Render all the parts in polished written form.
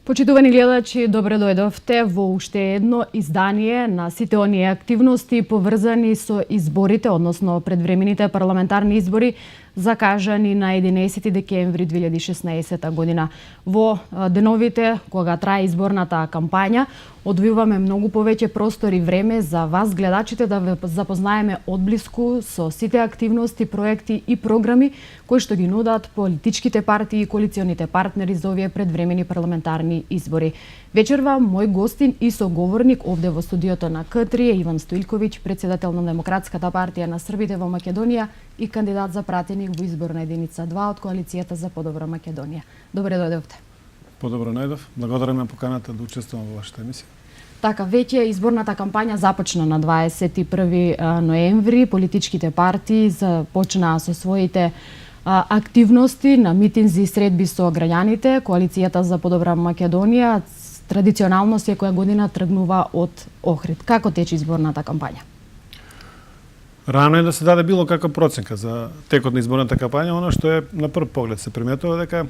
Почитувани гледачи, добре дојдовте во уште едно издание на сите оние активности поврзани со изборите, односно предвремените парламентарни избори закажани на 11 декември 2016 година. Во деновите кога трае изборната кампања, одвиваме многу повеќе простор и време за вас, гледачите, да ве запознаеме одблиску со сите активности, проекти и програми кои што ги нудат политичките партии и коалиционите партнери за овие предвремени парламентарни избори. Вечерва мој гостин и соговорник овде во студиото на К3 е Иван Стоилковиќ, председател на Демократската партија на Србите во Македонија и кандидат за пратеник во изборна единица 2 од коалицијата за подобра Македонија. Добре дојдовте. Подобро најдов. Благодарам на поканата да учествувам во вашата емисија. Така, веќе изборната кампања започна на 21 ноември. Политичките партии започнаа со своите активности на митинзи и средби со граѓаните. Коалицијата за подобра Македонија традиционално секоја година тргнува од Охрид. Како тече изборната кампања? Рано е да се даде било каква проценка за текот на изборната кампања. Оно што е на прв поглед се приметува дека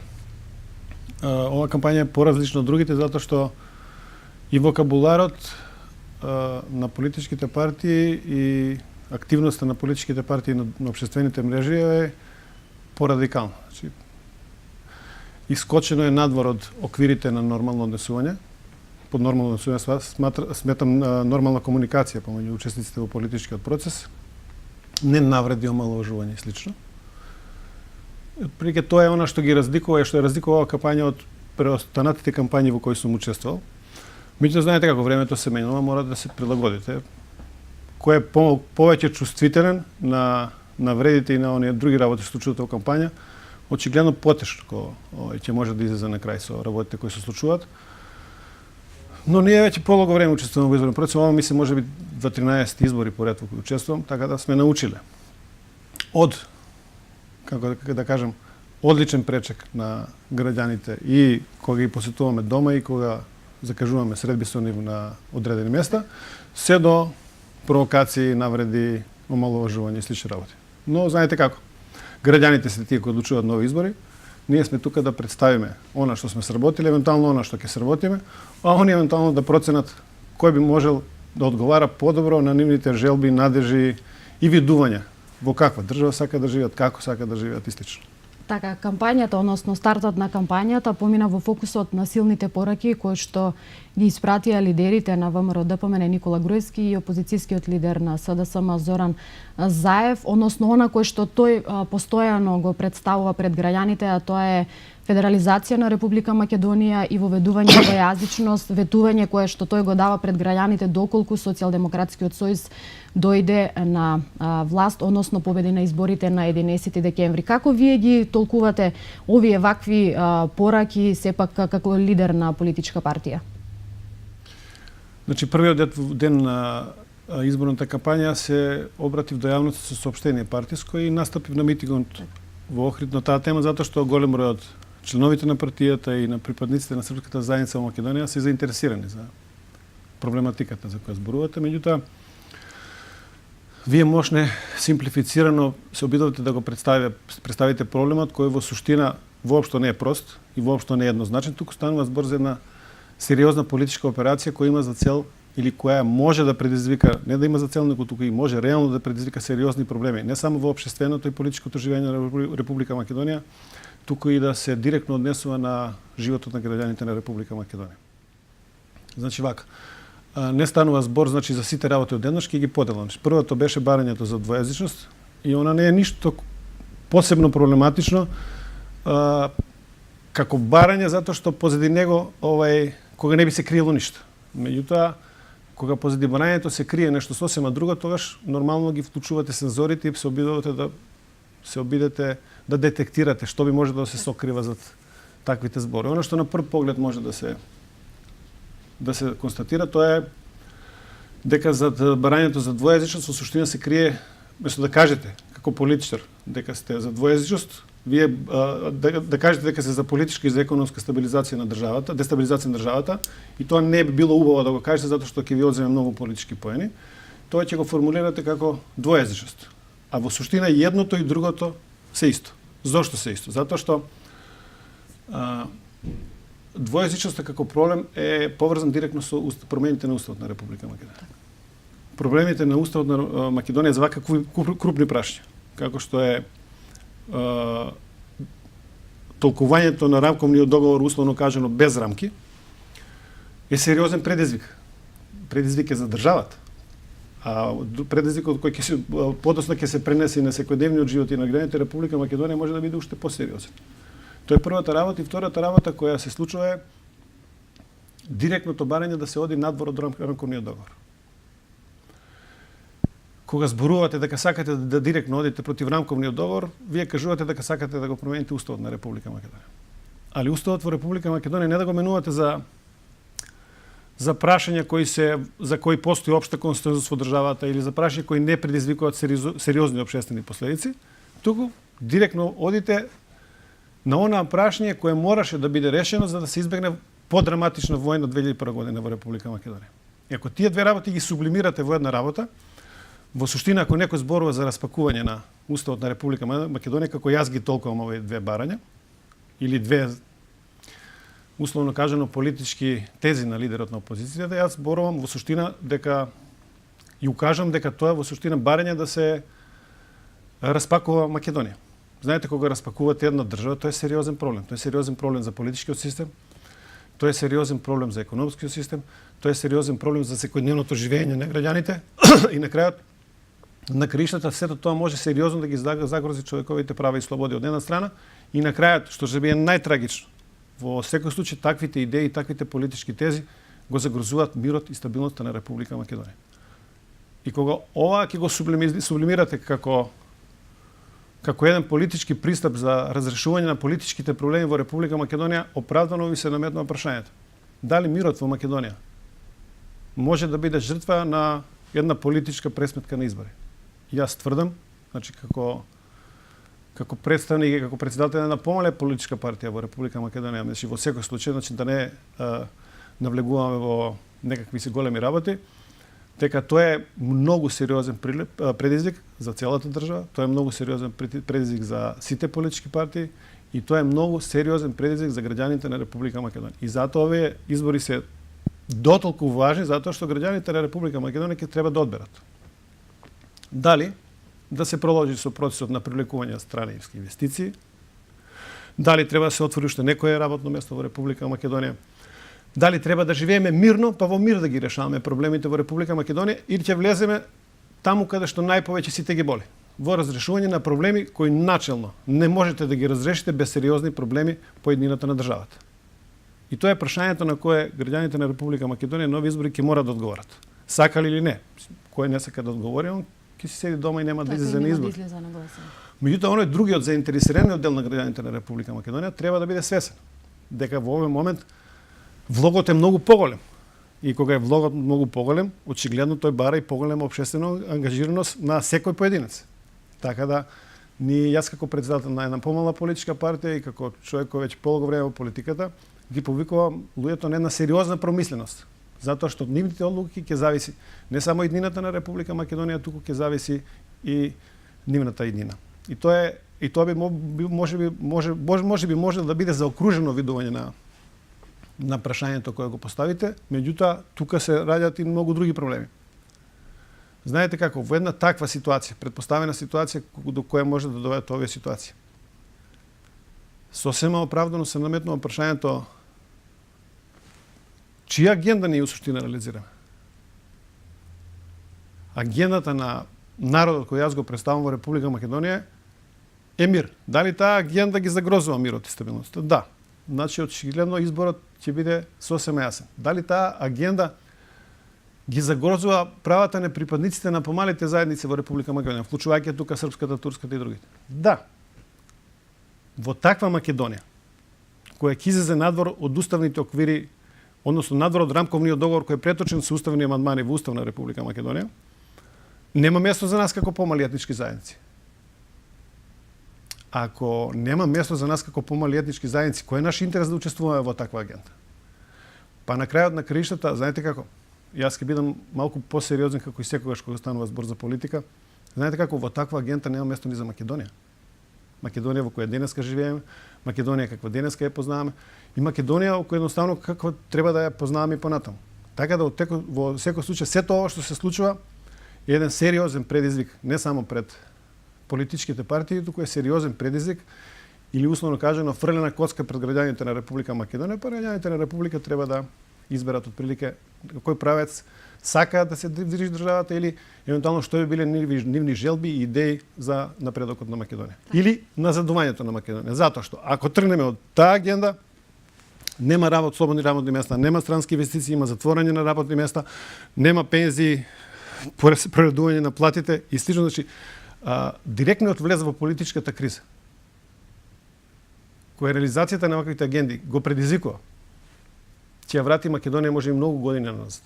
ова кампања е поразлична од другите затоа што и вокабуларот на политичките партии и активноста на политичките партии на општествените мрежи е порадикална. Значи, искочено е надвор од оквирите на нормално однесување. Под нормално однесување сметам нормална комуникација помеѓу учесниците во политичкиот процес, не навреди, омаловажување и слично. Прилike тоа е она што ги разликува и што е разликува оваа кампања од преостанатите кампањи во кои сум учествувал. Меѓутоа, знаете како времето се менува, мора да се прилагодите. Кој е повеќе чувствителен на вредите и на оние други работи што случуваат во кампања, очигледно потешко ќе може да излезе на крај со работите кои се случуваат. Но ние веќе полого време учествуваме во изборен процес, ова ми се може би 13 избори поред во кои учествувам, така да сме научиле од, како да кажам, одличен пречек на граѓаните и кога ги посетуваме дома и кога закажуваме средби со нив на одредени места, се до провокации, навреди, омаловажување и слични работи. Но знаете како, граѓаните се тие кои одлучуваат нови избори, ние сме тука да представиме она што сме сработили, евентуално она што ќе сработиме, а они евентуално да проценат кој би можел да одговара подобро на нивните желби, надежи и видувања во каква држава сака да живеат, како сака да живеат и слично. Така, кампањата, односно стартот на кампањата помина во фокусот на силните пораки кои што ги испратија лидерите на ВМРО-ДПМН Никола Груевски и опозицијскиот лидер на СДСМ Зоран Заев, односно она кој што тој постојано го представува пред граѓаните, а тоа е федерализација на Република Македонија и воведување двојазичност, ветување кое што тој го дава пред граѓаните доколку Социјалдемократскиот сојуз дојде на власт, односно победи на изборите на 11 декември. Како вие ги толкувате овие вакви пораки сепак како лидер на политичка партија? Значи, првиот ден на изборната кампања се обратив до јавноста со соопштение партиско и настапив на митингот во Охрид на таа тема затоа што голем број од членовите на партијата и на припадниците на српската заедница во Македонија се заинтересирани за проблематиката за која зборувате. Меѓутоа, вие можне симплифицирано се обидувате да го представите проблемот кој во суштина воопшто не е прост и воопшто не е еднозначен. Туку станува збор за една сериозна политичка операција која има за цел или која може да предизвика, не да има за цел, него туку и може реално да предизвика сериозни проблеми, не само во општественото и политичкото живење на Република Македонија, туку и да се директно однесува на животот на граѓаните на Република Македонија. Значи вака, не станува збор значи за сите работи одеднаш, ќе ги поделам. Првото беше барањето за двојазичност и она не е ништо посебно проблематично како барање затоа што позади него кога не би се криело ништо. Меѓутоа, кога позади барањето се крие нешто сосема друго, тогаш нормално ги вклучувате сензорите и се обидете да детектирате што би може да се сокрива зад таквите збори. Оно што на прв поглед може да се констатира, тоа е дека зад барањето за двојазичност во суштина се крие, место да кажете како политичар дека сте за двојазичност, вие да кажете дека се за политичка и за економска стабилизација на државата, дестабилизација на државата, и тоа не би било убаво да го кажете затоа што ќе ви одземе многу политички поени, тоа ќе го формулирате како двојазичност. А во суштина едното и другото се исто. Зошто се исто? Затоа што двојазичноста како проблем е поврзан директно со промените на Уставот на Република Македонија. Проблемите на Уставот на Македонија за вака крупни прашања, како што е толкувањето на рамковниот договор, условно кажано без рамки, е сериозен предизвик. Предизвик е за државата. А предизвикот кој подоцна ќе се пренесе и на секојдневниот живот и на граѓаните Република Македонија може да биде уште посериозен. Тоа е првата работа, и втората работа која се случува е директното барање да се оди надвор од рамковниот договор. Кога зборувате дека сакате да директно одите против рамковниот договор, вие кажувате дека сакате да го промените Уставот на Република Македонија. Али Уставот во Република Македонија не да го менувате за прашања за кои постои општа консензус во државата или за прашања кои не предизвикуваат сериозни општествени последици, туку директно одите на онаа прашање кое мораше да биде решено за да се избегне подраматична војна 2001 година во Република Македонија. И ако тие две работи ги сублимирате во една работа, во суштина ако некој зборува за распакување на Уставот на Република Македонија, како јас ги толкувам овие две барања, или две условно кажано политички тези на лидерот на опозицијата, јас зборувам во суштина дека и укажам дека тоа е во суштина барање да се распакува Македонија. Знаете, кога распакувате една држава, тоа е сериозен проблем. Тоа е сериозен проблем за политичкиот систем, тоа е сериозен проблем за економскиот систем, тоа е сериозен проблем за секојдневното живење на граѓаните и на крајот на краиштата сето тоа може сериозно да ги загрози човековите права и слободи од една страна и на крајот, што ќе биде најтрагично, во секој случај таквите идеи, таквите политички тези го загрозуваат мирот и стабилноста на Република Македонија. И кога ова ќе го сублимирате како еден политички пристап за разрешување на политичките проблеми во Република Македонија, оправдано ви се наметнува прашањето: дали мирот во Македонија може да биде жртва на една политичка пресметка на избори? Јас тврдам, значи како представник и како председател на една помале политичка партија во Република Македонија, значи во секој случај, значи да не навлегуваме во некакви си големи работи, дека тоа е многу сериозен предизвик за целата држава, тоа е многу сериозен предизвик за сите политички партии и тоа е многу сериозен предизвик за граѓаните на Република Македонија. И затоа овие избори се дотолку важни, затоа што граѓаните на Република Македонија ќе треба да одберат дали да се продолжи со процесот на привлекување страни инвестиции, дали треба да се отвори уште некое работно место во Република Македонија, дали треба да живееме мирно, па во мир да ги решаваме проблемите во Република Македонија, или ќе влеземе таму каде што најповеќе сите ги боли, во разрешување на проблеми кои начелно не можете да ги разрешите без сериозни проблеми по еднината на државата. И тоа е прашањето на кое граѓаните на Република Македонија нови избори ќе мора да одговорат. Сакали или не? Кој не сака да одговори, он ќе си седи дома и нема да излезе на избори. Меѓутоа, оној другиот заинтересираниот дел на граѓаните на Република Македонија треба да биде свесен дека во овој момент влогот е многу поголем. И кога е влогот многу поголем, очигледно тој бара и поголема општествена ангажираност на секој поединец. Така да јас како председател на една помала политичка партија и како човек кој веќе полого време во политиката, ги повикувам луѓето на една сериозна промисленост. Затоа што нивните одлуки ќе зависи не само иднината на Република Македонија, туку ќе зависи и нивната иднина. И тоа би може да биде заокружено видување на прашањето кое го поставите, меѓутоа тука се раѓаат и многу други проблеми. Знаете како, во една таква ситуација, предпоставена ситуација до која може да доведат овие ситуации, сосема оправдано се наметнува прашањето чија агенда ние суштина реализираме? Агендата на народот кој јас го представам во Република Македонија е мир. Дали таа агенда ги загрозува мирот и стабилноста? Да. Значи, очигледно изборот ќе биде сосема јасен. Дали таа агенда ги загрозува правата на припадниците на помалите заедници во Република Македонија, вклучувајќи тука српската, турската и другите? Да. Во таква Македонија, која ќе излезе надвор од уставните оквири, односно надвор од рамковниот договор кој е преточен со уставни амандмани во Устав на Република Македонија, нема место за нас како помали етнички заедници. Ако нема место за нас како помали етнички заедници, кој е наш интерес да учествуваме во таква агенда? Па на крајот на краиштата, знаете како? Јас ќе бидам малку посериозен како и секогаш кога станува збор за политика. Знаете како, во таква агенда нема место ни за Македонија. Македонија во која денеска живееме, Македонија каква денеска ја познаваме и Македонија која едноставно каква треба да ја познаваме и понатаму. Така да во секој случај сето ова што се случува е еден сериозен предизвик не само пред политичките партии, туку е сериозен предизвик или условно кажано фрлена коцка пред граѓаните на Република Македонија, па граѓаните на Република треба да изберат отприлике кој правец сака да се движи државата или евентуално што би биле нивни желби и идеи за напредокот на Македонија. Или назадувањето на Македонија. Затоа што ако тргнеме од таа агенда, нема слободни работни места, нема странски инвестиции, има затворање на работни места, нема пензии, прередување на платите и слично. Значи, директниот влез во политичката криза, која реализацијата на ваквите агенди го предизвикува, ќе ја врати Македонија може и многу години назад.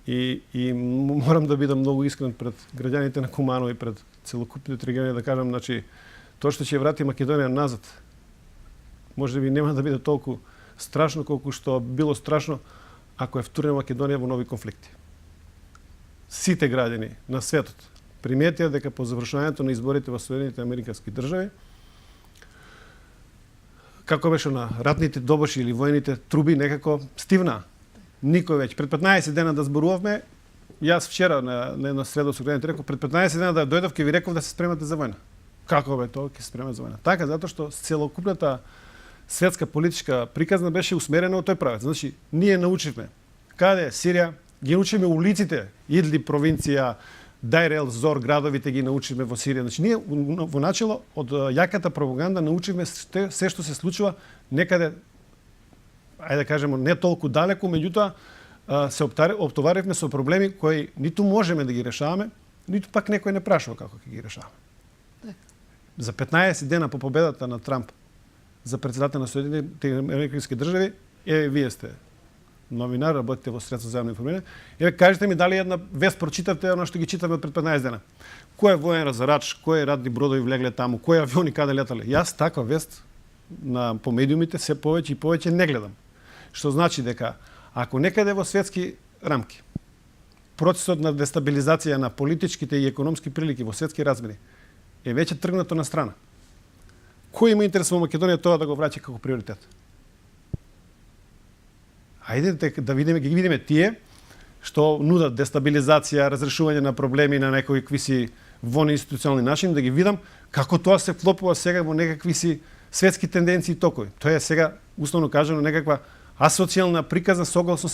И морам да бидам многу искрен пред граѓаните на Куманово и пред целокупните региони да кажам, значи, тоа што ќе врати Македонија назад, може би нема да биде толку страшно колку што било страшно ако е втурне Македонија во нови конфликти. Сите граѓани на светот приметија дека по завршувањето на изборите во Соединените Американски држави, како беше на ратните добоши или војните труби, некако стивна. Никој веќе. Пред 15 дена да зборувавме, јас вчера на една среда со граѓаните реков, пред 15 дена да дојдов ке ви реков да се спремате за војна. Како бе тоа, ке се спремате за војна? Така, затоа што целокупната светска политичка приказна беше усмерена во тој правец. Значи, ние научивме каде е Сирија, ги научиме улиците, Идли провинција, Дајр ел Зор градовите ги научивме во Сирија. Значи, ние во начело од јаката пропаганда научивме се што се случува некаде, ајде да кажеме, не толку далеку, меѓутоа се оптоваривме со проблеми кои ниту можеме да ги решаваме, ниту пак некој не прашува како ќе ги решаваме. За 15 дена по победата на Трамп за председател на Соединените Американски држави, вие сте новинар, работите во средства за јавно информирање, кажете ми дали една вест прочитавте она што ги читаме пред 15 дена. Кој е воен разарач, кои радни бродови влегле таму, кои авиони каде летале. Јас таква вест по медиумите се повеќе и повеќе не гледам. Што значи дека ако некаде во светски рамки процесот на дестабилизација на политичките и економски прилики во светски размери е веќе тргнато на страна, кој има интерес во Македонија тоа да го враќа како приоритет? Ајде да видиме, ги видиме тие што нудат дестабилизација, разрешување на проблеми на некои си во институционални начини, да ги видам како тоа се вклопува сега во некакви си светски тенденции и токови. Тоа е сега, условно кажано, некаква асоцијална приказна согласно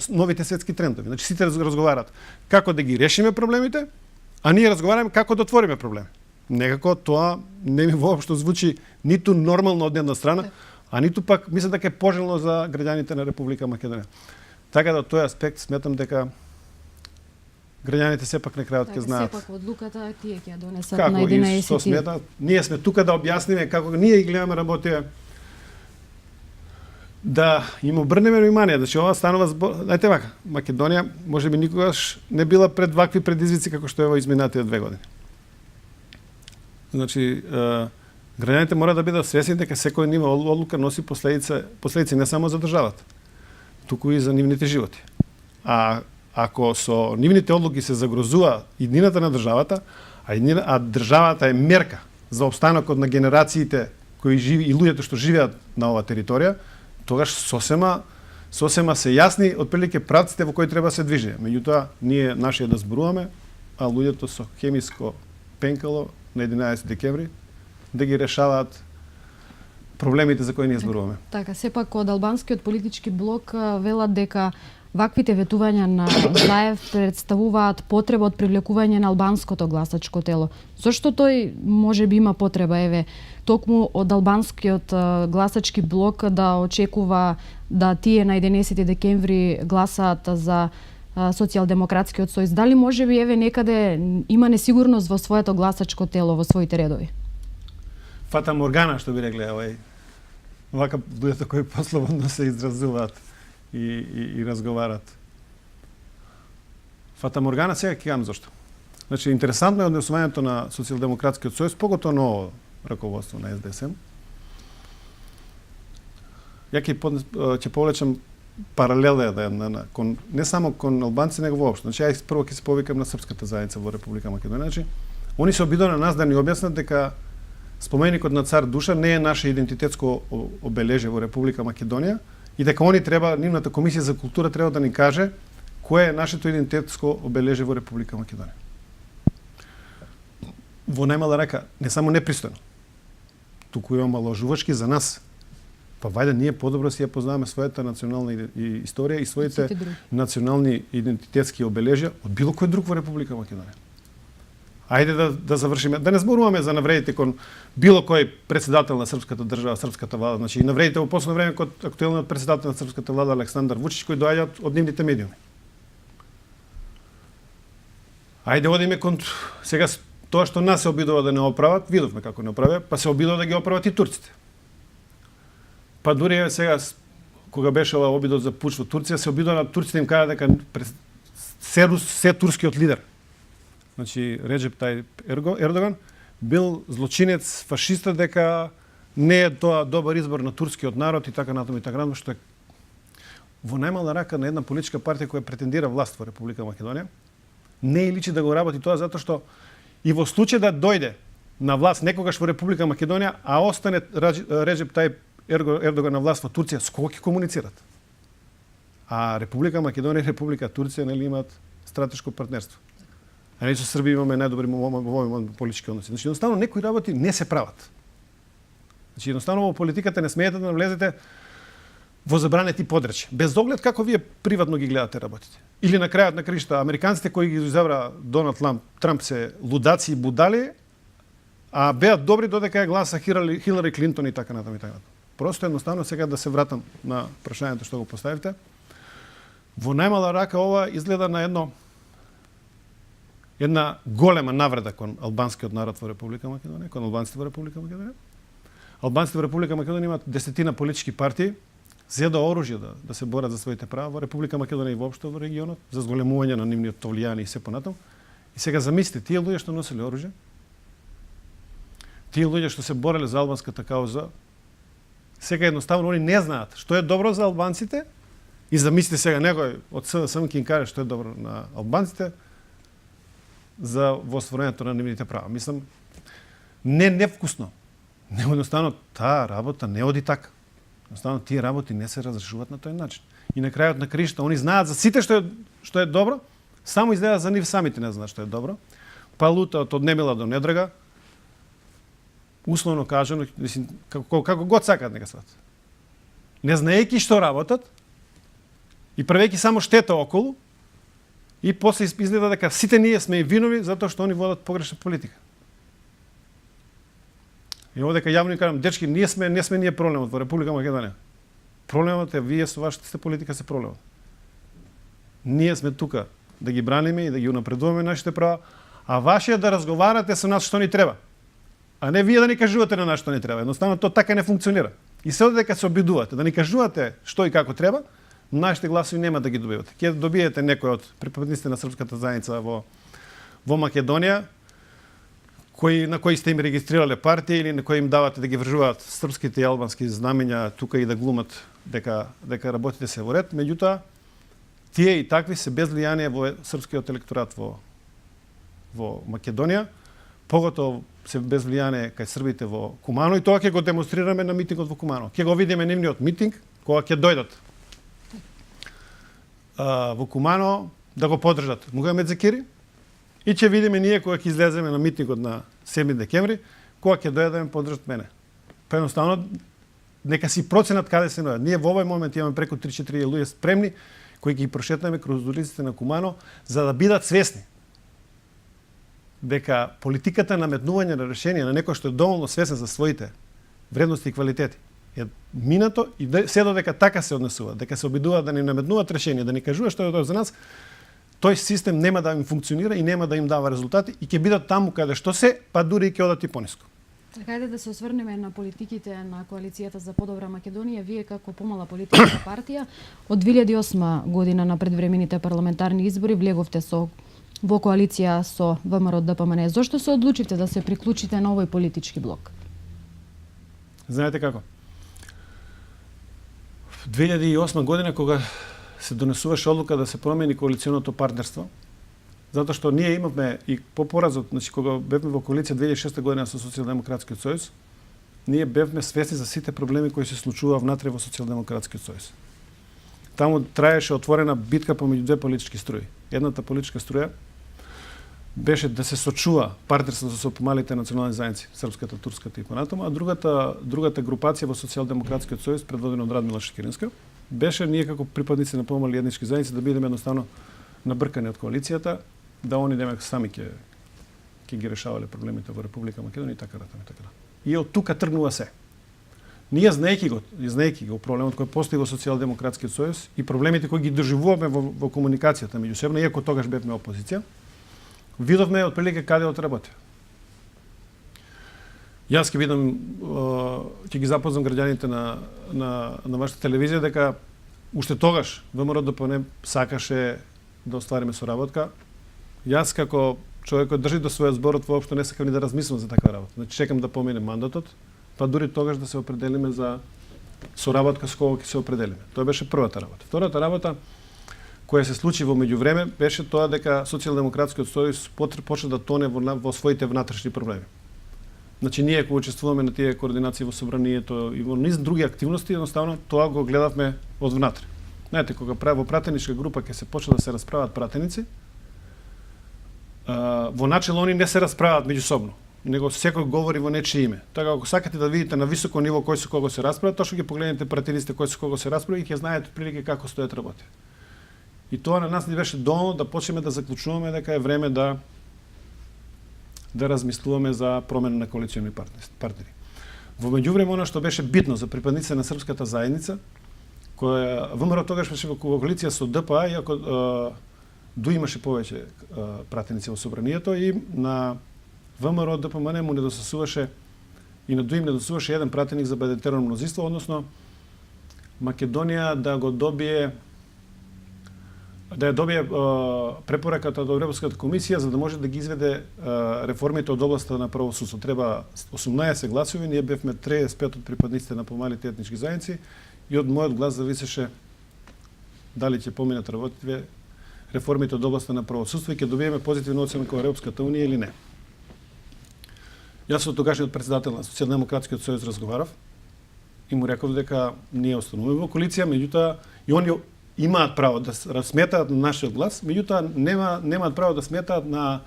новите светски трендови. Значи, сите разговарат како да ги решиме проблемите, а ние разговараме како да отвориме проблеми. Некако тоа не ми воопшто звучи ниту нормално од една страна, а ниту пак мислам дека е пожелно за граѓаните на Република Македонија. Така да од тој аспект сметам дека граѓаните сепак на крајот ќе знаат. Сепак одлуката тие ќе ја донесат како на 11. И што сметат. Ние сме тука да објасниме како ние ги гледаме работија, да им обрнеме внимание. Значи ова станува знаете вака, Македонија можеби никогаш не била пред вакви предизвици како што е во изминатите 2 години. Значи граѓаните мора да бидат свесни дека секој нива одлука носи последици не само за државата, туку и за нивните животи. А ако со нивните одлуки се загрозува иднината на државата, а државата е мерка за опстанокот на генерациите кои живи и луѓето што живеат на оваа територија, тогаш сосема се јасни отприлике правците во кои треба да се движиме. Меѓутоа, ние нашиот да зборуваме, а луѓето со хемиско пенкало на 11 декември да ги решаваат проблемите за кои ние зборуваме. Така, сепак од албанскиот политички блок велат дека ваквите ветувања на Заев представуваат потреба од привлекување на албанското гласачко тело. Зошто тој може би има потреба, токму од албанскиот гласачки блок да очекува да тие на 11 декември гласаат за Социјалдемократскиот сојуз? Дали може би некаде има несигурност во своето гласачко тело, во своите редови? Фата Моргана, што би рекле, вака луѓето кои послободно се изразуваат и разговарат. Фата Моргана сега ќе кажам зашто. Значи, интересантно е однесувањето на Социјалдемократскиот сојуз, поготоа ново раководство на СДСМ. Ја ќе повлечам паралела не само кон албанци, него воопшто. Значи, јас прво ќе се повикам на српската заедница во Република Македонија. Значи, они се обидоа на нас да ни објаснат дека споменикот на цар Душа не е наше идентитетско обележие во Република Македонија и дека они треба, нивната комисија за култура треба да ни каже кое е нашето идентитетско обележие во Република Македонија. Во најмала рака, не само непристојно, туку и омаложувачки за нас. Па вајде ние подобро си ја познаваме својата национална историја и своите национални идентитетски обележја од било кој друг во Република Македонија. Ајде да завршиме, да не зборуваме за навредите кон било кој председател на српската држава, српската влада, значи и навредите во последно време кон актуелниот председател на српската влада Александар Вучич кои доаѓаат од нивните медиуми. Ајде одиме кон сега тоа што нас се обидува да не оправат, видовме како не оправија, па се обидува да ги оправат и турците. Па дури сега кога беше ова обидот за пуч во Турција, се обидува на турците им кажа дека се турскиот лидер. Значи Реджеп Тајип Ердоган бил злочинец, фашиста, дека не е тоа добар избор на турскиот народ и така натаму, што е во најмала рака на една политичка партија која претендира власт во Република Македонија. Не е личи да го работи тоа затоа што и во случај да дојде на власт некогаш во Република Македонија, а остане Реджеп Тајип Ердоган на власт во Турција, с кого ќе комуницират? А Република Македонија и Република Турција нели имаат стратешко партнерство. А ние со Србија имаме најдобри политички односи. Значи едноставно некои работи не се прават. Значи едноставно во политиката не смеете да навлезете во забранети подрачја, без оглед како вие приватно ги гледате работите. Или на крајот на краишта американците кои ги изабра Доналд Трамп се лудаци и будали, а беат добри додека ја гласа Хилари Клинтон и така натаму и така натаму. Просто едноставно сега да се вратам на прашањето што го поставивте. Во најмала рака ова изгледа на една голема навреда кон албанскиот народ во Република Македонија, кон албанците во Република Македонија. Албанците во Република Македонија имаат десетина политички партии, зеда оружје да се борат за своите права во Република Македонија и воопшто во регионот, за зголемување на нивниот влијание и се понатаму. И сега замислите, тие луѓе што носели оружје, тие луѓе што се бореле за албанската кауза, сега едноставно они не знаат што е добро за албанците и замислите сега некој од СДСМ ќе им каже што е добро на албанците за востворењето на нивните права. Мислам, невкусно. Едноставно таа работа не оди така. Едноставно тие работи не се разрешуваат на тој начин. И на крајот на краишта они знаат за сите што е добро, само изгледа за нив самите не знаат што е добро. Па лутаат од немила до недрага. Условно кажано, мислим, како год сакаат нека сват. Не знаејќи што работат и правејќи само штета околу, и после изгледа дека сите ние сме и винови затоа што они водат погрешна политика. И овде дека јавно кажам, дечки, не сме ние проблемот во Република Македонија. Проблемот е вие со вашата политика се проблемот. Ние сме тука да ги браниме и да ги унапредуваме нашите права, а ваше е да разговарате со нас што ни треба. А не вие да ни кажувате на нас што ни треба. Едноставно тоа така не функционира. И се дека се обидувате да ни кажувате што и како треба, нашите гласови нема да ги добивате. Ќе добиете некој од припадниците на српската заедница во Македонија, на кои сте им регистрирале партија или на кои им давате да ги вржуваат српските и албански знамења тука и да глумат дека работите се во ред, меѓутоа тие и такви се без влијание во српскиот електорат во Македонија, поготово се без влијание кај србите во Кумано и тоа ќе го демонстрираме на митингот во Кумано. Ќе го видиме нивниот митинг кога ќе дојдат во Кумано да го поддржат Мухамед Зекири и ќе видиме ние кога ќе излеземе на митингот на 7 декември, кога ќе дојдат да ме поддржат мене. Па едноставно нека си проценат каде се наоѓаат. Ние во овој момент имаме преку 3-4 луѓе спремни кои ги прошетнаме кроз улиците на Кумано за да бидат свесни дека политиката на наметнување на решение на некој што е доволно свесен за своите вредности и квалитети е минато и се додека така се однесува, дека се обидува да ни наметнуваат решение, да ни кажува што е тоа за нас, тој систем нема да им функционира и нема да им дава резултати и ќе бидат таму каде што се, па дури и ќе одат и пониско. Ајде да се осврнеме на политиките на коалицијата за подобра Македонија. Вие како помала политичка партија од 2008 година на предвремените парламентарни избори влеговте во коалиција со ВМРО ДПМН. Зошто се одлучивте да се приклучите на овој политички блок? Знаете како? В 2008 година кога се донесуваше одлука да се промени коалиционото партнерство затоа што ние имавме и попоразот, значи кога бевме во коалиција 2006 година со Социјалдемократскиот сојуз, ние бевме свесни за сите проблеми кои се случуваа внатре во Социјалдемократскиот сојуз. Таму траеше отворена битка помеѓу две политички струи. Едната политичка струја беше да се сочува партнерството со помалите национални заедници, српската, турската и понатаму, а другата групација во Социјалдемократскиот сојуз, предводена од Радмила Шекеринска, беше ние како припадници на помали етнички заедници да бидеме едноставно набркани од коалицијата, да они демек сами ќе ги решавале проблемите во Република Македонија и така натаму. И од тука тргнува се. Ние знаејќи го проблемот кој постои во Социјалдемократскиот сојуз и проблемите кои ги доживуваме во комуникацијата меѓусебно, иако тогаш бевме опозиција, видовме отприлика каде отработи. Јас ќе бидам, ќе ги запознам граѓаните на вашата телевизија дека уште тогаш ВМРО ДПМНЕ сакаше да оствариме соработка. Јас како човек кој држи до својот зборот воопшто не сакам ни да размислам за таква работа. Значи чекам да помине мандатот, па дури тогаш да се определиме за соработка со кого ќе се определиме. Тоа беше првата работа. Втората работа која се случи во меѓувреме беше тоа дека Социјалдемократскиот сојуз почна да тоне во своите внатрешни проблеми. Значи ние кога учествуваме на тие координации во собранието и во низ други активности, едноставно тоа го гледавме од внатре. Знаете, кога во пратеничка група ќе се почне да се расправат пратеници, во начело они не се расправат меѓусобно, него секој говори во нечие име. Така ако сакате да видите на високо ниво кој со кого се расправат, точно ги погледнете пратениците кој со кого се расправа и ќе знаете прилike како стојат работи. И тоа на нас ни беше доволно да почнеме да заклучуваме дека е време да размислуваме за промена на коалициони партнери. Во меѓувреме она што беше битно за припадниците на српската заедница, која ВМРО тогаш беше во коалиција со ДПА, иако имаше повеќе пратеници во собранието и на ВМРО ДПМН му недостасуваше и на им недостасуваше еден пратеник за бедентерно мнозинство, односно Македонија да ја добие препораката од Европската комисија за да може да ги изведе реформите од областа на правосудство. Треба 18 гласови, ние бевме 35 од припадниците на помалите етнички заедници и од мојот глас зависеше дали ќе поминат работите реформите од областа на правосудство и ќе добиеме позитивна оцена кон Европската унија или не. Јас со тогашниот председател на Социјалдемократскиот сојуз разговарав и му реков дека ние остануваме во коалиција, меѓутоа и они имаат право да сметаат на нашиот глас, меѓутоа немаат право да сметаат на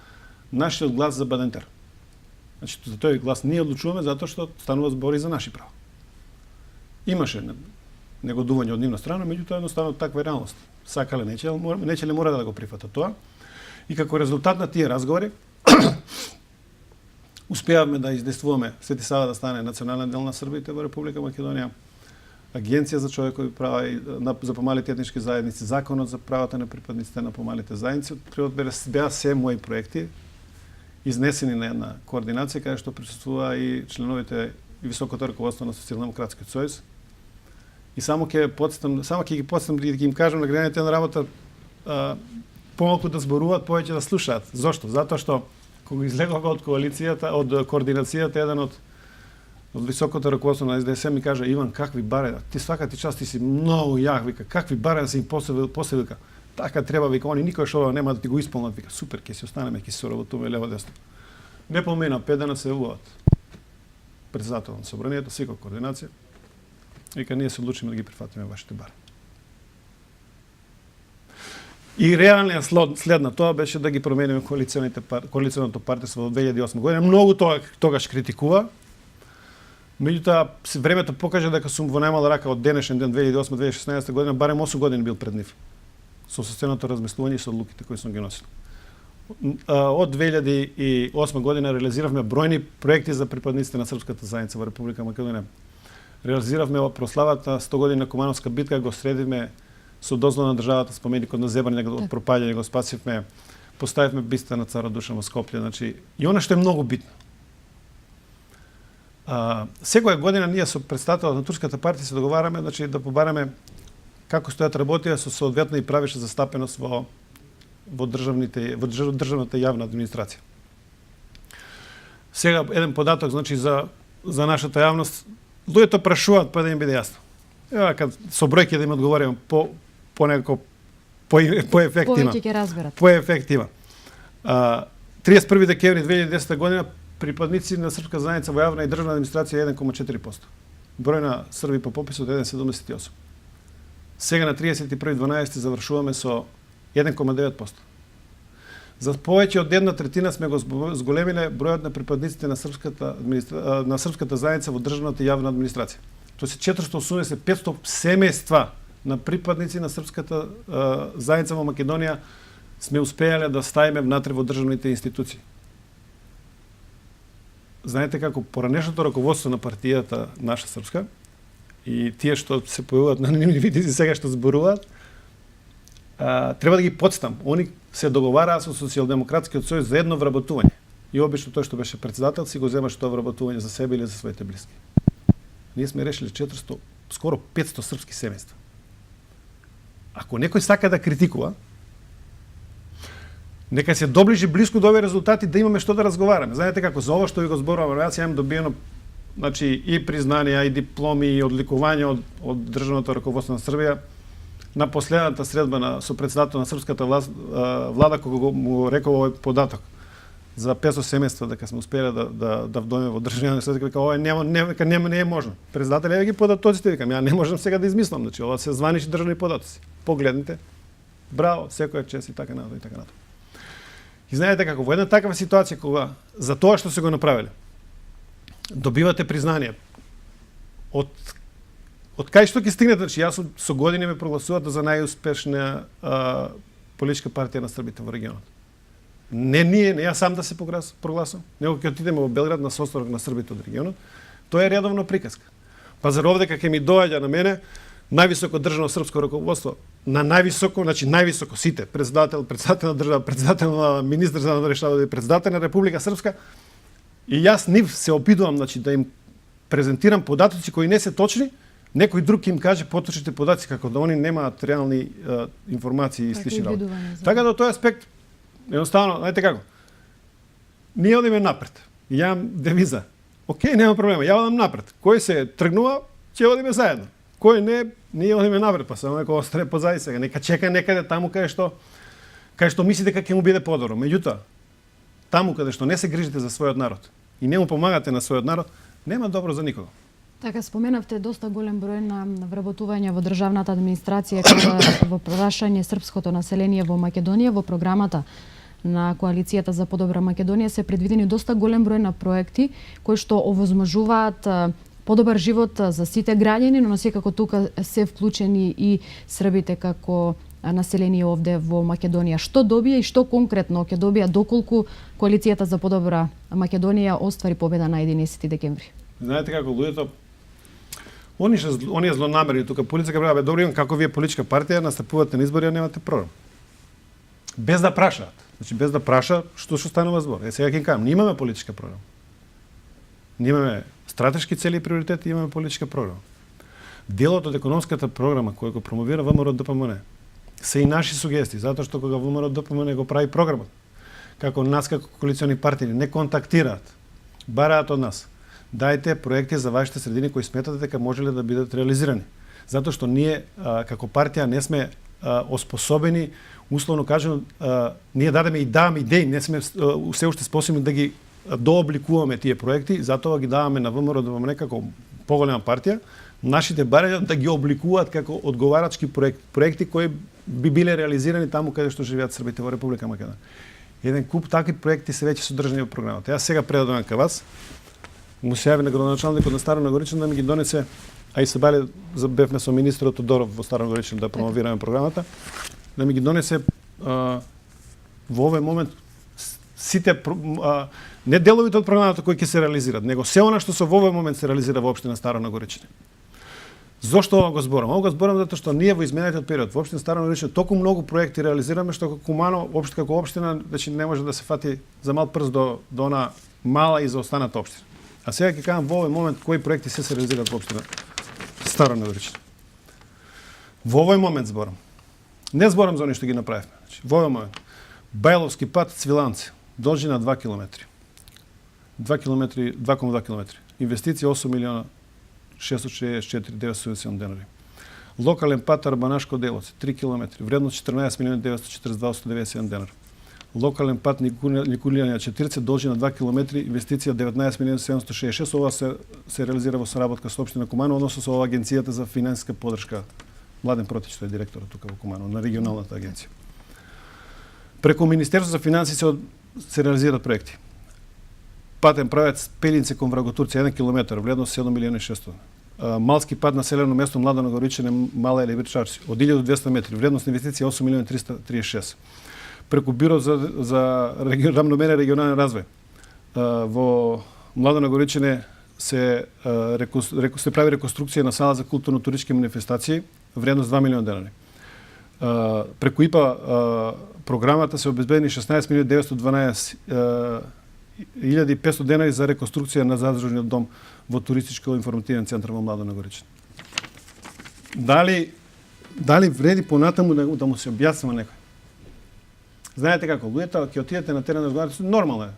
нашиот глас за Бадентер. Значи за тој глас ние одлучуваме затоа што станува збори за наши права. Имаше негодување од нивна страна, меѓутоа едноставно таква е реалност. Сакале нечеле мора да го прифатат тоа. И како резултат на тие разговори успеавме да издействуваме Свети Сава да стане национален дел на Србите во Република Македонија, Агенција за човекови права и за помалите етнички заедници, Законот за правата на припадниците на помалите заедници. Беа се мои проекти изнесени на една координација каде што присуствува и членовите и високото раководство на Социјалдемократскиот сојуз. И само ќе ги подстам да им кажам на граѓаните на работа помалку да зборуваат, повеќе да слушаат. Зошто? Затоа што кога излегува од коалицијата, од координацијата, еден од високото раководство на СДСМ ми кажа: Иван, какви баре, ти свака ти час, ти си многу јак, вика, какви баре да се им после вика. Така треба, вика, они никој што нема да ти го исполнат, вика, супер, ќе си останеме, ќе си соработуваме лево десно. Не помина 5 дена се јавуваат председател на собранието, секоја координација. Вика, ние се одлучиме да ги прифатиме вашите бари. И реалниот след на тоа беше да ги промениме коалиционото партнерство во 2008 година. Многу тогаш критикува. Меѓутоа, времето покажа дека сум во најмала рака од денешен ден 2008-2016 година, барем 8 години бил пред нив. Со состојаното размислување и со одлуките кои сум ги носил. Од 2008 година реализиравме бројни проекти за припадниците на српската заедница во Република Македонија. Реализиравме прославата 100 години на Кумановска битка, го средивме со дозвола на државата, споменикот на Зебрање од пропаѓање, го спасивме, поставивме биста на Цара Душан во Скопје, значи и она што е многу битно. Секоја година ние со представителот на турската партија се договараме, значи да побараме како стојат работија со соодветна и правиша застапеност во државната јавна администрација. Сега еден податок, значи за нашата јавност, луѓето прашуваат па да им биде јасно. Кад со бројки да им одговориме по некако по ефект има. Повеќе ќе разберат. По ефект има. 31 декември 2010 година припадници на српска заедница во јавна и државна администрација 1,4%. Број на срби по пописот 1,78. Сега на 31.12 завршуваме со 1,9%. За повеќе од 1/3 сме го зголемиле бројот на припадниците на српската заедница во државната и јавна администрација. Тоа се 480-500 семејства на припадници на српската заедница во Македонија сме успеале да ставиме внатре во државните институции. Знаете како поранешното раководство на партијата наша српска и тие што се појавуваат на анонимни видеи сега што зборуваат, треба да ги подстам. Они се договараа со Социјалдемократскиот сојуз за едно вработување. И обично тој што беше председател си го земаше тоа вработување за себе или за своите блиски. Ние сме решили 400, скоро 500 српски семејства. Ако некој сака да критикува, нека се доближи близко до овие резултати да имаме што да разговараме. Знаете како за ова што ви го зборувам, јас имам добиено и признанија, и дипломи, и одликувања од државното раководство на Србија. На последната средба со председател на српската влада кога му рекол овој податок за 500 семејства дека сме успеле да вдојме во државна администрација, дека ова не е можно. Председателј ги податоците, викам, ја не можам сега да измислам, значи ова се званични државни податоци. Погледнете. Браво, секоја чест и така натаму и така натаму. И знаете како во една такава ситуација кога за тоа што се го направиле добивате признание од кај што ќе стигнете, значи јас со години ме прогласуваат за најуспешна политичка партија на србите во регионот. Не јас сам да се прогласам, него ќе отидеме во Белград на состанок на србите од регионот. Тоа е редовна приказка. Па зар овде ќе ми доаѓа на мене највисоко државно српско раководство, на највисоко, значи највисоко сите, председател на држава, председател на министар за решавање, председател на Република Српска, и јас нив се обидувам, значи да им презентирам податоци кои не се точни, некој друг им каже поточните податоци како да они немаат реални информации и слични работи. Така да тој аспект едноставно, знаете како? Ние одиме напред. Ја девиза. Океј, нема проблема, ја одам напред. Кој се тргнува, ќе одиме заедно. Кој не, ние одиме напред, па само некој остане позади сега. Нека чека некаде таму каде што мисли дека ќе му биде подобро. Меѓутоа, таму каде што не се грижите за својот народ и не му помагате на својот народ, нема добро за никого. Така, споменавте доста голем број на вработувања во државната администрација кога во прашање српското население во Македонија. Во програмата на Коалицијата за подобра Македонија се предвидени доста голем број на проекти кои што овозможуваат подобар живот за сите граѓани, но секако тука се вклучени и србите како население овде во Македонија. Што добија и што конкретно ќе добија доколку Коалицијата за подобра Македонија оствари победа на 11 декември? Знаете како луѓето оние злонамерни тука политика бе добро, како вие политичка партија настапувате на избори, а немате програм. Без да прашаат. Значи без да праша што станува збор. Сега ќе кажам, ние имаме политичка програма. Ние имаме стратешки цели и приоритети, имаме политичка програма. Делот од економската програма која го промовира ВМРО ДПМН се и наши сугестии, затоа што кога ВМРО ДПМН го прави програмот, како нас како коалициони партии не контактираат, бараат од нас. Дајте проекти за вашите средини кои сметате дека можеле да бидат реализирани. Затоа што ние како партија не сме оспособени, условно кажано, ние даваме идеи, не сме се уште способни да ги дообликуваме тие проекти, затоа ги даваме на ВМРО ДПМН како поголема партија, нашите барања да ги обликуваат како одговарачки проекти кои би биле реализирани таму каде што живеат србите во Република Македонија. Еден куп такви проекти се веќе содржани во програмата. Јас сега предадувам кај вас, му се јави на градоначалникот на Стара Нагоричен да ми ги донесе, а и се бевме со министерот Тодоров во Стара Нагоричен да промовираме програмата, да ми ги донесе во овој момент сите не деловите од програмата кои ќе се реализираат, него се она што во овој момент се реализира во општина Стара Нагоричен. Зошто ова го зборам? Ова го зборам затоа што ние во изминатиот период во општина Стара Нагоричен толку многу проекти реализираме што Кумано како општина значи не може да се фати за мал прст до она мала и заостаната општина. А сега ќе кажам во овој момент кои проекти се реализираат во општина Стара Нагоричен. Во овој момент зборам. Не зборам за они што ги направивме. Значи, во овој момент Бајловски пат Цвиланци, должина 2 километри. 2,2 километри. Инвестиција 8 милиона 664.977 денари. Локален пат Арбанашко Делоци 3 километри, вредност 14 милиони 942.197 денари. локален пат Никулијање 40, должина 2 км, инвестиција 19.766. Ова се реализира во соработка со општина Куманово, односно со агенцијата за финансиска подршка. Младен Протич, тој е директорот тука во Куманово, на регионалната агенција. Преку Министерство за финансии се реализираат проекти. Патен правец Пелинце кон Враготурци 1 км, вредност 7.600.000. Малски пат населено место Младено Горичене, Мала Елевирчарци, од 1200 метри, вредност инвестиција 8.336.000. Преку Бюро за рамномерен регионален развој во Младено Горичене се прави реконструкција на сала за културно-туристички манифестации, вредност 2 милиона денари. Преку ИПА програмата се обезбедени 16.912.500 денари за реконструкција на задружниот дом во туристичко-информативен центар во Младено Горичене. Дали вреди понатаму да му се објаснува некој? Знаете како, луѓето ќе отидете на терен да разговарате, нормално е.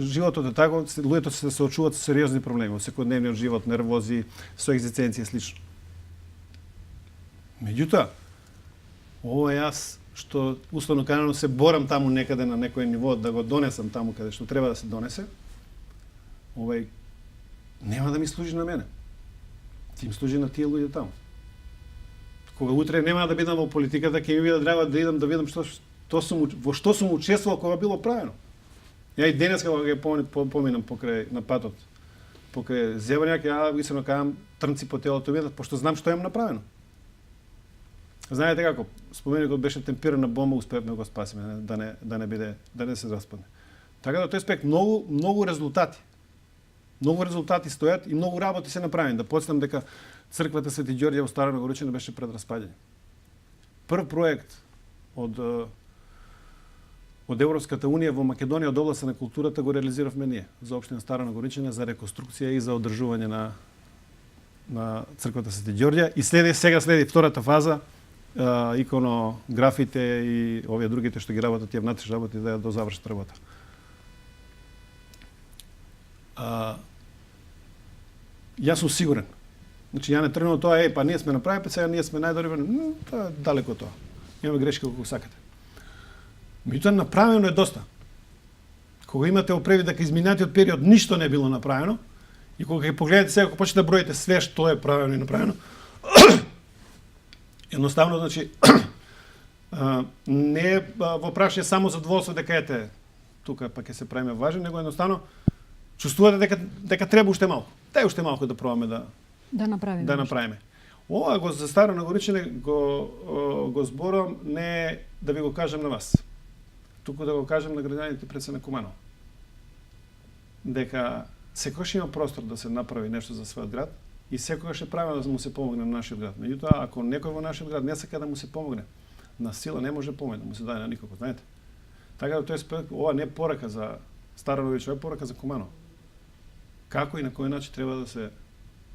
Животот е тако, луѓето се соочуваат со сериозни проблеми во секојдневниот живот, нервози, со екзистенција и слично. Меѓутоа, ово јас што условно кажано се борам таму некаде на некој ниво да го донесам таму каде што треба да се донесе, нема да ми служи на мене. Ти им служи на тие луѓе таму. Кога утре нема да бидам во политиката, ќе ми биде драго да идам да видам во што сум учествувал кога било правено. Ја и денес кога ќе поминам покрај на патот, покрај Зебањак, ја искрено кажам трнци по телото ми, пошто знам што имам направено. Знаете како, споменикот беше темпирана бомба, успеавме да го спасиме, да не се распадне. Така да тој аспект многу резултати. Многу резултати стојат и многу работи се направени. Да подсетам дека црквата Свети Ѓорѓе во Стара Горичене беше пред распаѓање. Прв проект од Европската унија во Македонија од областа на културата го реализиравме ние за општина Стара Горичене за реконструкција и за одржување на црквата Свети Ѓорѓе и следи втората фаза, иконографите и овие другите што ги работат тие внатрешни работи да ја дозавршат работа. Јас сум сигурен. Значи ја не тргнам тоа, па ние сме направи, па сега ние сме најдобри, тоа е далеко тоа. Имаме грешки колку сакате. Меѓутоа направено е доста. Кога имате опреви дека изминатиот период ништо не било направено и кога ќе погледнете сега, кога почнете да броите све што е правено и направено, едноставно, значи, не е во прашање само задоволство дека ете, тука па ќе се правиме важни, него едноставно чувствувате дека треба уште малку. Дај уште малку да пробаме да направиме. Ова го за Старо Горичене го зборувам не да ви го кажам на вас, туку да го кажам на граѓаните пред се на Куманово. Дека секогаш има простор да се направи нешто за својот град и секогаш е правилно да му се помогне на нашиот град. Меѓутоа, ако некој во нашиот град не сака да му се помогне, на сила не може помој да му се даде на никого, знаете. Така да тој ова не е порака за Старо Горичене, ова е порака за Куманово. Како и на кој начин треба да се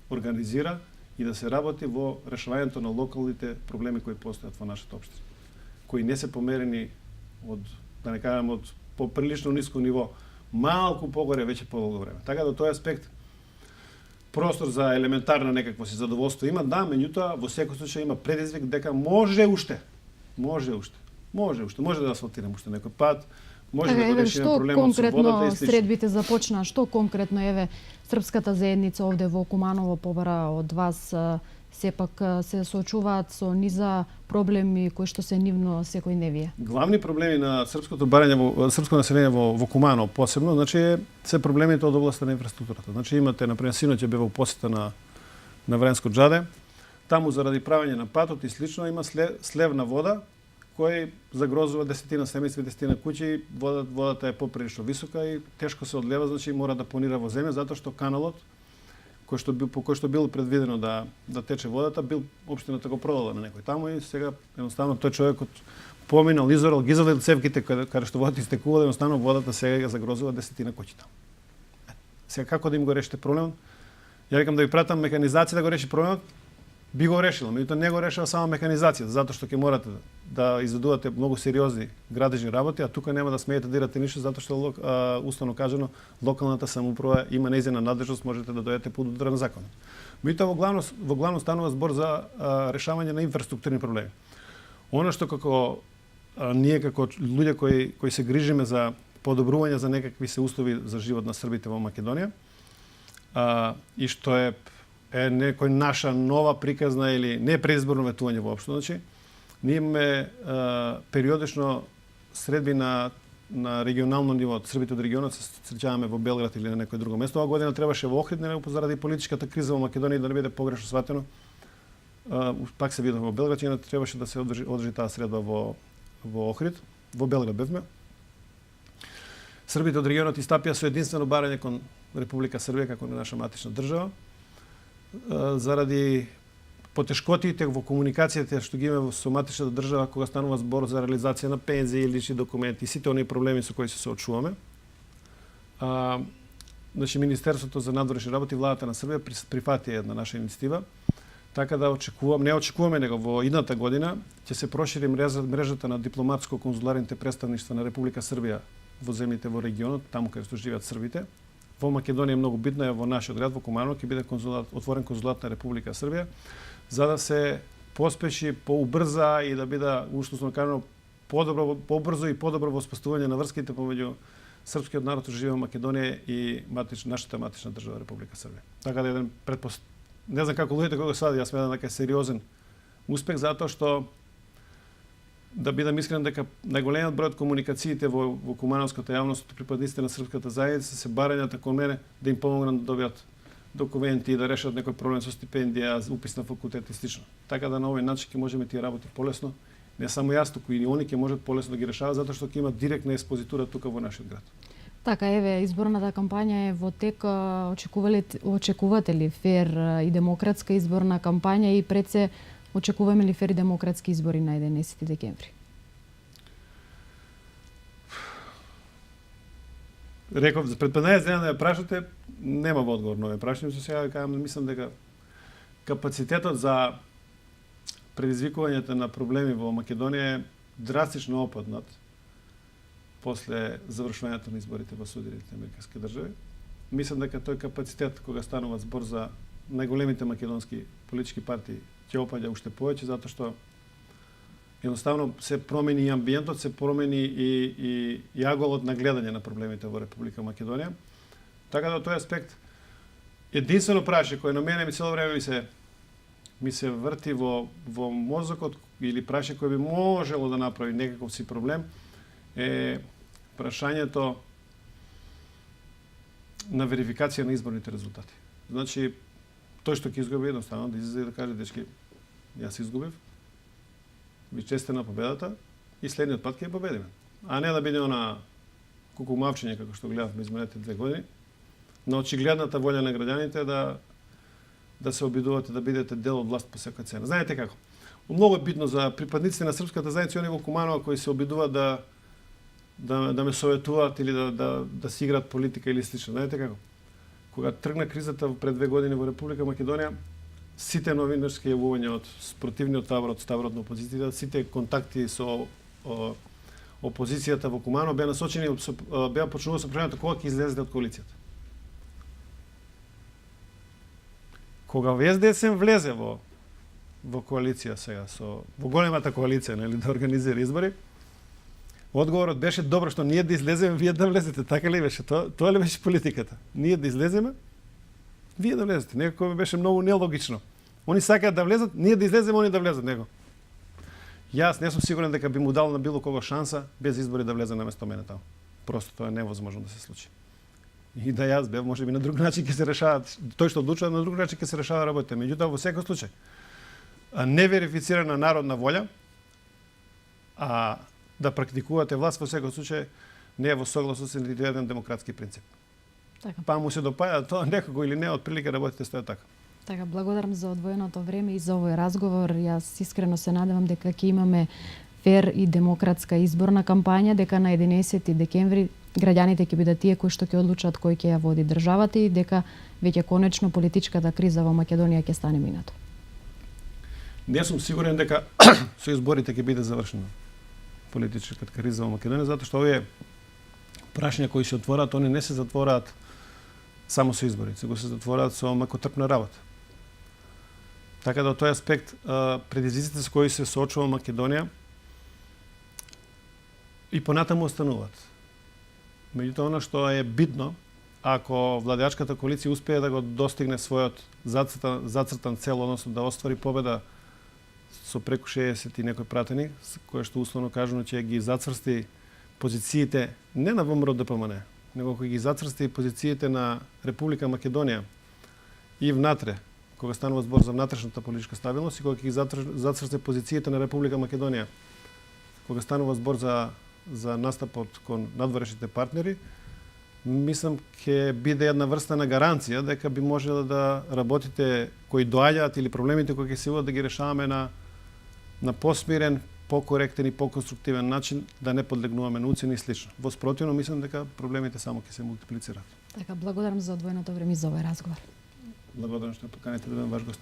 организира и да се работи во решавањето на локалните проблеми кои постојат во нашата општина, кои не се померени од, да не кажам, од поприлично ниско ниво, малку погоре веќе подолго време. Така да тој аспект простор за елементарна некакво си задоволство има, да, меѓутоа во секој случај има предизвик дека може да асфалтираме уште некој пат, може да го решиме проблемот со водата и слично. Средбите започна, што конкретно српската заедница овде во Куманово побара од вас, сепак се соочуваат со низа проблеми кои што се нивно секојдневие? Главни проблеми на српското население во Куманово посебно, значи се проблемите од областа на инфраструктурата. Значи имате, например, синоќ бе во посета на Вренско џаде, таму заради правење на патот и слично има слев на вода кој загрозува десетина семејства, десетина куќи, водата е поприлично висока и тешко се одлева, значи мора да понира во земја затоа што каналот по кој што било предвидено да тече водата, бил општината го продала на некој таму и сега едноставно тој човекот поминал, изорал, ги извадил цевките каде што водата истекувала, едноставно водата сега ја загрозува десетина куќи таму. Сега како да им го решите проблемот? Ја викам да ви пратам механизација да го реши проблемот, би го решила, меѓутоа не го решава само механизацијата, затоа што ќе морате да изведувате многу сериозни градежни работи, а тука нема да смеете да дирате ништо затоа што уставно кажано локалната самоуправа има нејзина надлежност, можете да дојдете под удар на законот. Меѓутоа во главно станува збор за решавање на инфраструктурни проблеми. Она што како ние како луѓе кои се грижиме за подобрување за некакви се услови за живот на србите во Македонија, и што е некој наша нова приказна или не предизборно ветување воопшто, значи, ние имаме периодично средби на регионално ниво, србите од регионот се среќаваме во Белград или на некој друго место. Оваа година требаше во Охрид, заради политичката криза во Македонија, да не биде погрешно сватено. Пак се видов во Белград, и требаше да се одржи таа средба во Охрид, во Белград бевме. Србите од регионот истапија со единствено барање кон Република Србија како наша матична држава, заради потешкотиите во комуникацијата што ги имаме со матичната држава кога станува збор за реализација на пензии, лични документи, сите оние проблеми со кои се соочуваме. Значи, Министерството за надворешни работи, владата на Србија прифати една наша иницијатива, така да не очекуваме, него во идната година ќе се прошири мрежата на дипломатско-конзуларните представништва на Република Србија во земјите во регионот, таму каде што живеат србите. Во Македонија е многу битно, во нашиот град, во Куманово, ќе биде отворен конзулат на Република Србија, за да се поспеши, поубрза и да биде, условно кажано, побрзо и подобро воспоставување на врските помеѓу српскиот народ што живее во Македонија и нашата матична држава Република Србија. Така да еден не знам како луѓето кога сади, јас сметам дека е сериозен успех, затоа што да бидам искрен дека најголемиот број од комуникациите во кумановската јавност од припадниците на српската заедница се барањата кон мене да им помогнат да добијат документи и да решат некој проблем со стипендија, упис на факултет и слично. Така да на овој начин ќе можеме тие работи полесно, не само јас, туку и они ќе можат полесно да ги решават, затоа што ќе имат директна експозитура тука во нашиот град. Така, еве, изборната кампања е во тек. Очекувате ли фер и демократска изборна кампања и пред се очекуваме ли фер и демократски избори на 11 декември? Реков, пред 15 дена да ја прашате, нема во одговор на овие прашања, со сега да кажам, мислам дека капацитетот за предизвикувањето на проблеми во Македонија е драстично опаднат после завршувањето на изборите во Соединетите американски држави. Мислам дека тој капацитет кога станува збор за најголемите македонски политички партии ќе опаѓа уште повеќе, затоа што едноставно се промени и амбиентот, се промени и аголот на гледање на проблемите во Република Македонија. Така да тој аспект единствено прашање кој на мене цело време ми се врти во мозокот или прашање кој би можело да направи некаков си проблем е прашањето на верификација на изборните резултати. Значи, тој што ќе изгуби едноставно да излезе и да каже, дечки, јас изгубив, ви честите на победата и следниот пат ќе ја победиме. А не да биде она кукумавчење како што гледавме изминатите 2 години, на очигледната волја на граѓаните да се обидувате да бидете дел од власт по секоја цена. Знаете како? Многу е битно за припадниците на српската заедница, они во Куманово кои се обидуваат да ме советуваат или да си играат политика или слично. Знаете како? Кога тргна кризата пред 2 години во Република Македонија, сите новинарски јавувања од спротивниот табор, од таборот на опозицијата, сите контакти со опозицијата во Куманово беа насочени, беа почнува со прашањето кога ќе излезете од коалицијата. Кога СДСМ влезе во коалиција сега во големата коалиција, нели, да организира избори, одговорот беше добро што ние да излеземе, вие да влезете. Така ли беше? Тоа ли беше политиката? Ние да излеземе, вие да влезете. Некако ми беше многу нелогично. Они сакаат да влезат, ние да излеземе, они да влезат него. Јас не сум сигурен дека би му дал на било кого шанса без избори да влезе на место мене таму. Просто тоа е невозможно да се случи. И да јас бев, може би на друг начин ќе се решаваат, тој што одлучува на друг начин ќе се решава работите. Меѓутоа во секој случај неверифицирана народна волја, а да практикувате власт во секој случај не е во согласност со ниту еден демократски принцип. Така. Па му се допаѓа тоа некако или не, отприлика работите стојат така. Така, благодарам за одвоеното време и за овој разговор. Јас искрено се надевам дека ќе имаме фер и демократска изборна кампања, дека на 11 декември граѓаните ќе бидат тие кои што ќе одлучат кој ќе ја води државата и дека веќе конечно политичката криза во Македонија ќе стане минато. Не сум сигурен дека со изборите ќе биде завршена политичката криза во Македонија, затоа што овие прашања кои се отвораат, они не се затвораат само со изборите, го се затвораат со макотрпна работа. Така да од тој аспект предизвиците со кои се соочува Македонија и понатаму остануваат. Меѓутоа, она што е битно, ако владеачката коалиција успее да го достигне својот зацртан цел, односно да оствари победа со преку 60 и некои пратени, кое што условно кажано ќе ги зацврсти позициите не на ВМРО ДПМН, него кој ги зацврсти позициите на Република Македонија и внатре, кога станува збор за внатрешната политичка стабилност и кога ќе ги зацврсти позициите на Република Македонија, кога станува збор за настапот кон надворешните партнери, мислам ќе биде една врста на гаранција дека би можело да работите кои доаѓаат или проблемите кои ќе се јават да ги решаваме на посмирен, покоректен и поконструктивен начин, да не подлегнуваме на уцени и слично. Во спротивно, мислам дека проблемите само ќе се мултиплицираат. Така, благодарам за одвоеното време за овој разговор. Благодарам што поканите да бидам ваш гост.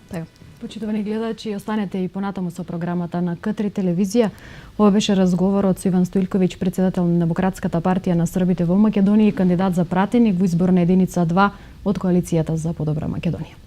Така, почитувани гледачи, останете и понатаму со програмата на К3 телевизија. Ова беше разговорот со Иван Стоилковиќ, председател на Демократската партија на Србите во Македонија и кандидат за пратеник во изборна единица 2 од коалицијата за подобра Македонија.